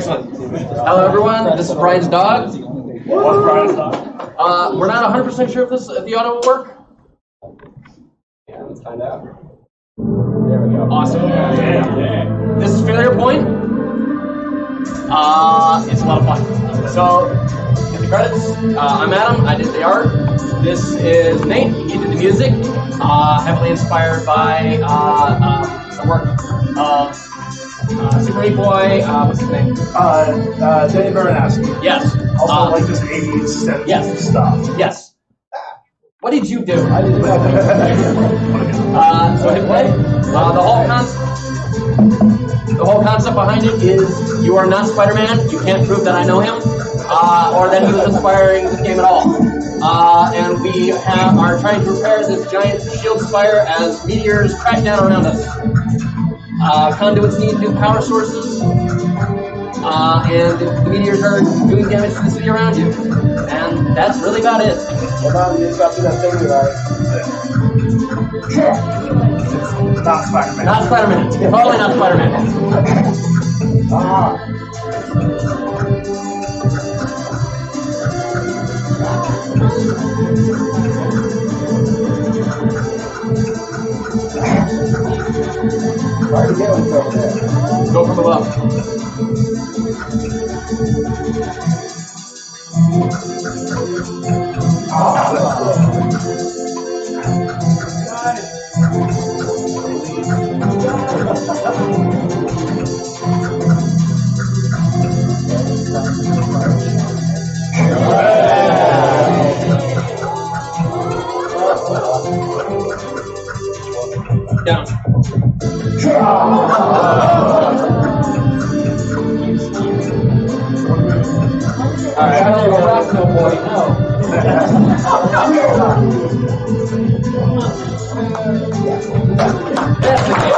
Excellent. Hello, everyone. This is Brian's dog. What's Brian's dog? We're not 100% sure if the audio will work. Yeah, let's find out. There we go. Awesome. Yeah. This is Failure Point. It's a lot of fun. So, get the credits. I'm Adam. I did the art. This is Nate. He did the music. Heavily inspired by the work of Super Meat Boy. What's his name? Danny Baranowski. Yes. Also like this 80s 70s Yes. stuff. Yes. What did you do? I didn't So hit play. The whole concept behind it is you are not Spider-Man. You can't prove that I know him, or that he was inspiring this game at all. And we are trying to repair this giant shield spire as meteors crash down around us. Conduits need new power sources, and the meteors are doing damage to the city around you. And that's really about it. Hold on, you just got to that thing you are. Not Spider-Man. Not Spider-Man. Totally not Spider-Man. Why are you going over there? Go from above. Down. Alright, I don't rock no boy, no. That's the game.